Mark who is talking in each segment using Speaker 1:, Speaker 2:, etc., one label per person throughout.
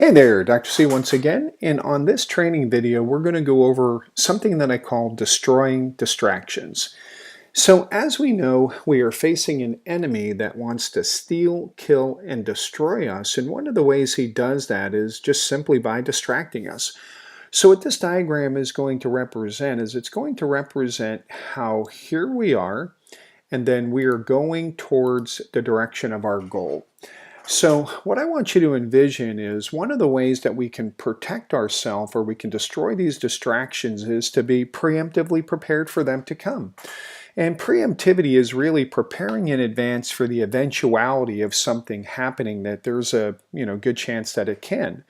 Speaker 1: Hey there, Dr. C once again, and on this training video we're going to go over something that I call destroying distractions. So as we know, we are facing an enemy that wants to steal, kill, and destroy us, and one of the ways he does that is just simply by distracting us. So what this diagram is going to represent is it's going to represent how here we are, and then we are going towards the direction of our goal. So what I want you to envision is one of the ways that we can protect ourselves or we can destroy these distractions is to be preemptively prepared for them to come. And preemptivity is really preparing in advance for the eventuality of something happening that there's a good chance that it can.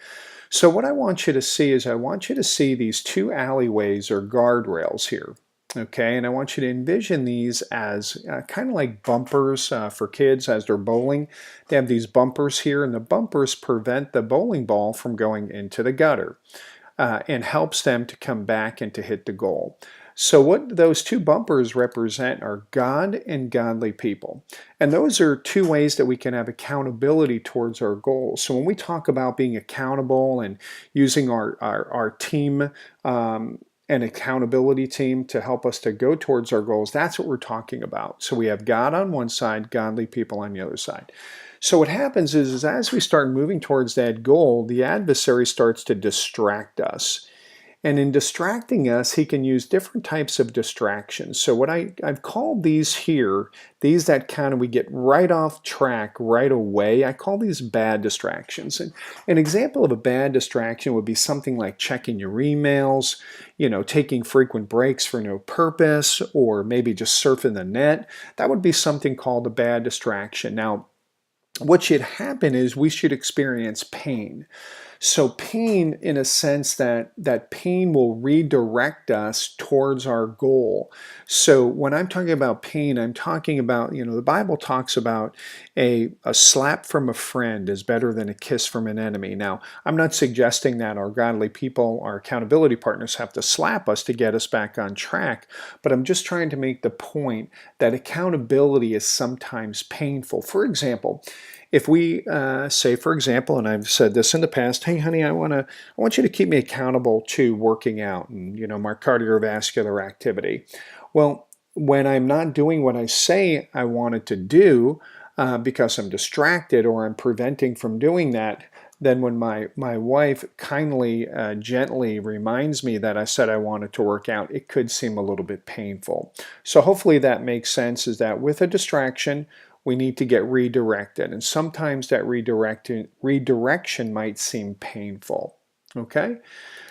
Speaker 1: So what I want you to see is I want you to see these two alleyways or guardrails here. Okay, and I want you to envision these as kind of like bumpers for kids as they're bowling. They have these bumpers here, and the bumpers prevent the bowling ball from going into the gutter and helps them to come back and to hit the goal. So what those two bumpers represent are God and godly people. And those are two ways that we can have accountability towards our goals. So when we talk about being accountable and using our team, an accountability team to help us to go towards our goals, that's what we're talking about. So we have God on one side, godly people on the other side. So what happens is as we start moving towards that goal, the adversary starts to distract us. And in distracting us, he can use different types of distractions. So what I've called these here, these that kind of we get right off track right away, I call these bad distractions. And an example of a bad distraction would be something like checking your emails, taking frequent breaks for no purpose, or maybe just surfing the net. That would be something called a bad distraction. Now, what should happen is we should experience pain. So pain, in a sense, that pain will redirect us towards our goal. So when I'm talking about pain, I'm talking about, the Bible talks about a slap from a friend is better than a kiss from an enemy. Now, I'm not suggesting that our godly people, our accountability partners have to slap us to get us back on track, but I'm just trying to make the point that accountability is sometimes painful. For example, if we say, for example, and I've said this in the past, hey, honey, I want you to keep me accountable to working out and my cardiovascular activity. Well, when I'm not doing what I say I wanted to do because I'm distracted or I'm preventing from doing that, then when my wife kindly, gently reminds me that I said I wanted to work out, it could seem a little bit painful. So hopefully that makes sense, is that with a distraction, we need to get redirected. And sometimes that redirection might seem painful. Okay?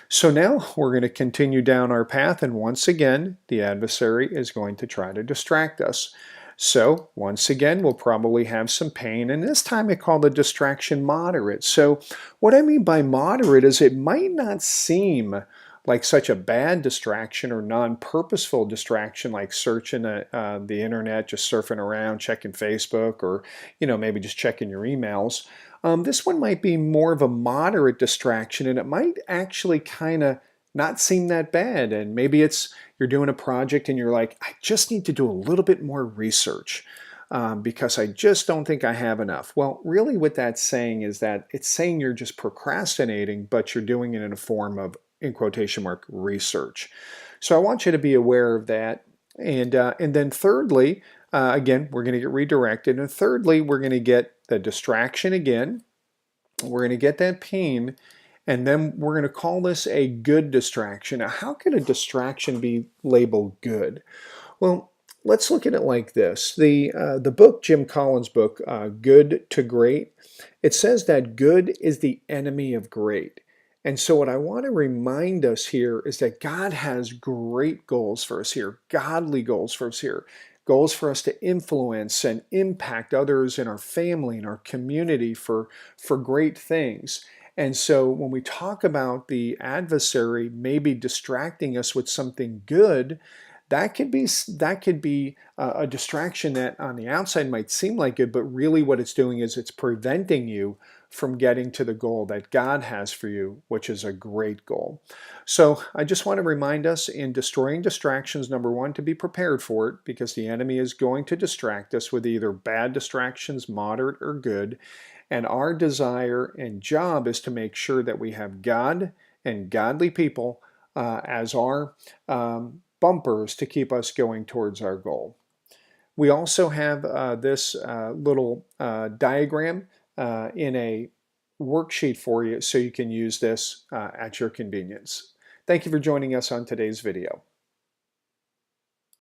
Speaker 1: So now we're going to continue down our path, and once again, the adversary is going to try to distract us. So once again, we'll probably have some pain, and this time I call the distraction moderate. So what I mean by moderate is it might not seem like such a bad distraction or non-purposeful distraction like searching the internet, just surfing around, checking Facebook, or maybe just checking your emails. This one might be more of a moderate distraction, and it might actually kind of not seem that bad. And maybe it's you're doing a project and you're like, I just need to do a little bit more research because I just don't think I have enough. Well, really what that's saying is that it's saying you're just procrastinating, but you're doing it in a form of, in quotation mark, research. So I want you to be aware of that. And then thirdly, again, we're going to get redirected. And thirdly, we're going to get the distraction again. We're going to get that pain. And then we're going to call this a good distraction. Now, how can a distraction be labeled good? Well, let's look at it like this. The book, Jim Collins' book, Good to Great, it says that good is the enemy of great. And so what I want to remind us here is that God has great goals for us here, godly goals for us here, goals for us to influence and impact others in our family, in our community for great things. And so when we talk about the adversary maybe distracting us with something good, that could be a distraction that on the outside might seem like good, but really what it's doing is it's preventing you from getting to the goal that God has for you, which is a great goal. So I just want to remind us in destroying distractions, number one, to be prepared for it, because the enemy is going to distract us with either bad distractions, moderate or good. And our desire and job is to make sure that we have God and godly people as our bumpers to keep us going towards our goal. We also have this little diagram in a worksheet for you so you can use this at your convenience. Thank you for joining us on today's video.